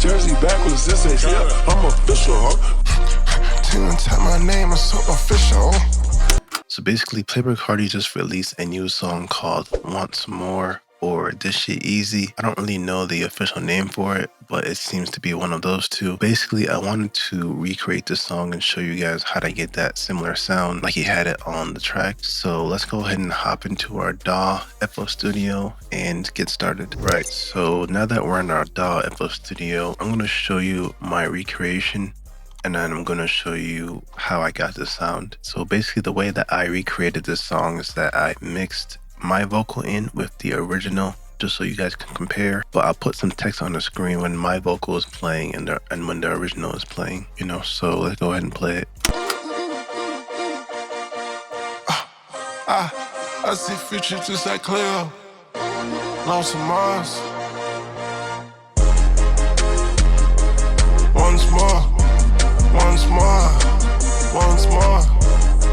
Jersey backwards, this ain't shit. I'm official, huh? Didn't type my name, I'm so official. So basically, Playboi Carti just released a new song called Once More or This Shit Easy. I don't really know the official name for it, but it seems to be one of those two. Basically, I wanted to recreate this song and show you guys how to get that similar sound like he had it on the track. So let's go ahead and hop into our DAW FL Studio and get started. Right, so now that we're in our DAW FL Studio, I'm going to show you my recreation. And then I'm going to show you how I got this sound. So basically the way that I recreated this song is that I mixed my vocal in with the original just so you guys can compare. But I'll put some text on the screen when my vocal is playing and when the original is playing, you know. So let's go ahead and play it. I see future just like Cleo. Lost in Mars. Once more. Once more, once more.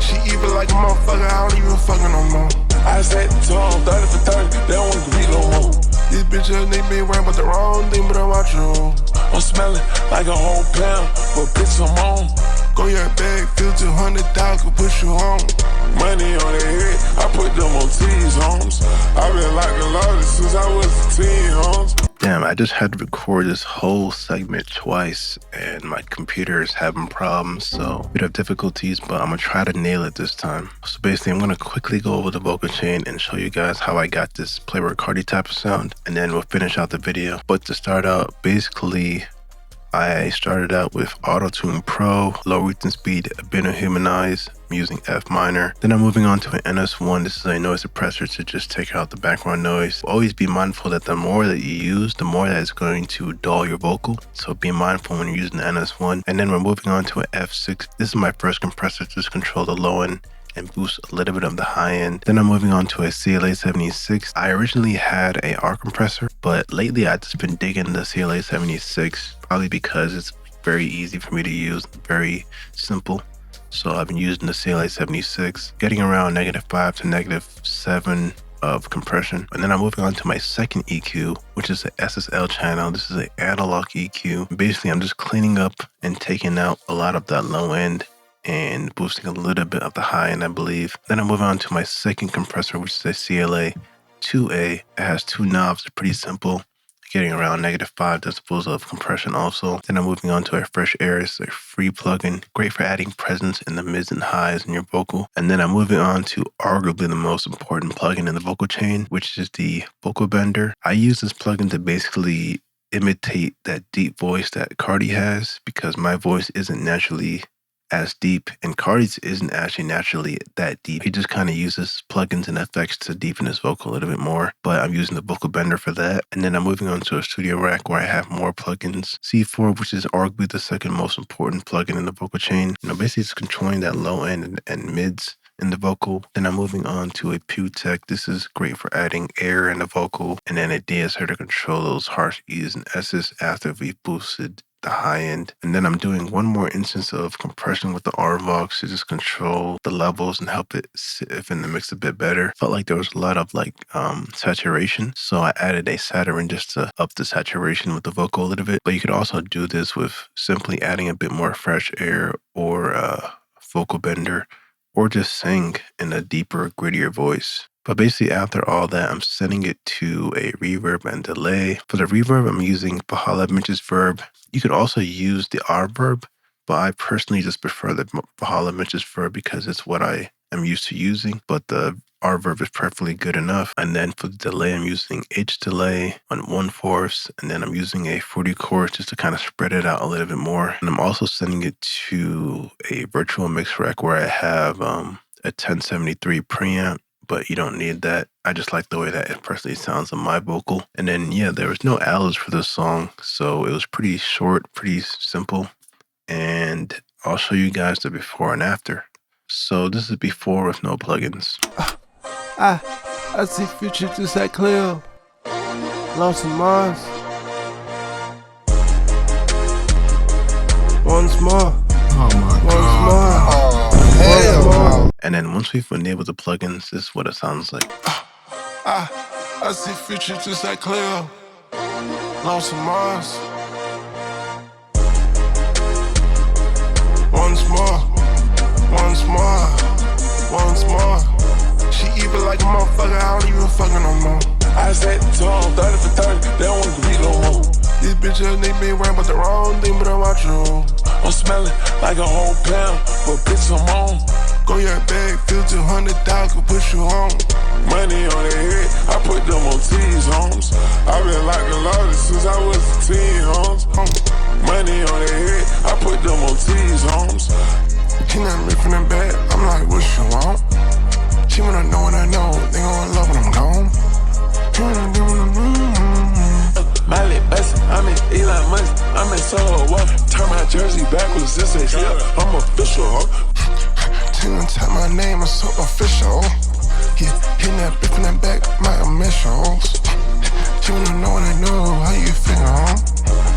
She evil like a motherfucker, I don't even fucking no more. I said to them, 30 for 30, they don't want to be no more. These bitches, they be wearing but the wrong thing, but I'm watching you. I'm smelling like a whole pound, but bitch, I'm on. Go your bag, 1,500,000 could push you home. Money on their head, I put them on T's, homes. I've been like the largest since I was a teen, homes. Damn, I just had to record this whole segment twice and my computer is having problems, so a bit of difficulties, but I'm gonna try to nail it this time. So basically, I'm gonna quickly go over the vocal chain and show you guys how I got this Playboi Carti type of sound, and then we'll finish out the video. But to start out, basically, I started out with Auto-Tune Pro, low rhythm speed, a bit of humanize. I'm using F minor. Then I'm moving on to an NS1. This is a noise suppressor to just take out the background noise. Always be mindful that the more that you use, the more that it's going to dull your vocal. So be mindful when you're using the NS1. And then we're moving on to an F6. This is my first compressor to just control the low end and boost a little bit of the high end. Then I'm moving on to a CLA 76. I originally had a R compressor, but lately I've just been digging the CLA 76, probably because it's very easy for me to use, very simple. So I've been using the CLA 76, getting around -5 to -7 of compression. And then I'm moving on to my second EQ, which is the SSL channel. This is an analog EQ. Basically, I'm just cleaning up and taking out a lot of that low end and boosting a little bit of the high end, I believe. Then I'm moving on to my second compressor, which is a CLA 2A. It has two knobs, they're pretty simple, getting around -5 decibels of compression also. Then I'm moving on to a Fresh Air. It's a free plugin, great for adding presence in the mids and highs in your vocal. And then I'm moving on to arguably the most important plugin in the vocal chain, which is the Vocal Bender. I use this plugin to basically imitate that deep voice that Carti has, because my voice isn't naturally as deep, and Carti's isn't actually naturally that deep. He just kind of uses plugins and effects to deepen his vocal a little bit more, but I'm using the Vocal Bender for that. And then I'm moving on to a Studio Rack where I have more plugins. C4, which is arguably the second most important plugin in the vocal chain. You know, basically it's controlling that low end and mids in the vocal. Then I'm moving on to a Pewtech. This is great for adding air in the vocal, and then a DSR to control those harsh E's and S's after we've boosted the high end. And then I'm doing one more instance of compression with the RVox to just control the levels and help it sit in the mix a bit better. Felt like there was a lot of saturation, so I added a Saturn just to up the saturation with the vocal a little bit. But you could also do this with simply adding a bit more Fresh Air or Vocal Bender, or just sing in a deeper, grittier voice. But basically after all that, I'm setting it to a reverb and delay. For the reverb, I'm using Valhalla Mitch's Verb. You could also use the R-Verb, but I personally just prefer the Valhalla Mitch's Verb because it's what I am used to using, but the R-Verb is perfectly good enough. And then for the delay, I'm using H delay on 1/4, and then I'm using a 40 chorus just to kind of spread it out a little bit more. And I'm also setting it to a virtual mix rack where I have a 1073 preamp, but you don't need that. I just like the way that it personally sounds on my vocal. And then, yeah, there was no allos for this song, so it was pretty short, pretty simple. And I'll show you guys the before and after. So this is before with no plugins. I see future just like Cleo. Lost in Mars. Once more. Oh my Once God. more. Oh, hell no. And then once we've enabled the plugins, this is what it sounds like. I see future just like Cleo. Lost in Mars. motherfucker, I don't even fucking no more. I said to him, 30 for 30, they don't want to beat no more. These bitches, they be worrying about the wrong thing, but I'm watching you. I'm smelling like a whole pound, but bitch, I'm on. Go your bag, 1,500, could push you on. Money on their head, I put them on T's, homes. I been like the largest since I was a teen, homes. Money on their head, I put them on T's, homes. She not me from the back, I'm like, what you want? She wanna know what I know, they gon' love when I'm gone. She wanna do what I'm my lip bustin', I'm in Elon Musk, I'm in Solo Walk. Turn my jersey backwards, this is yeah, I'm official. Till tap my name, I'm so official. Yeah, hitting that bitch in the back, my initials. She wanna know what I know, how you feel, huh?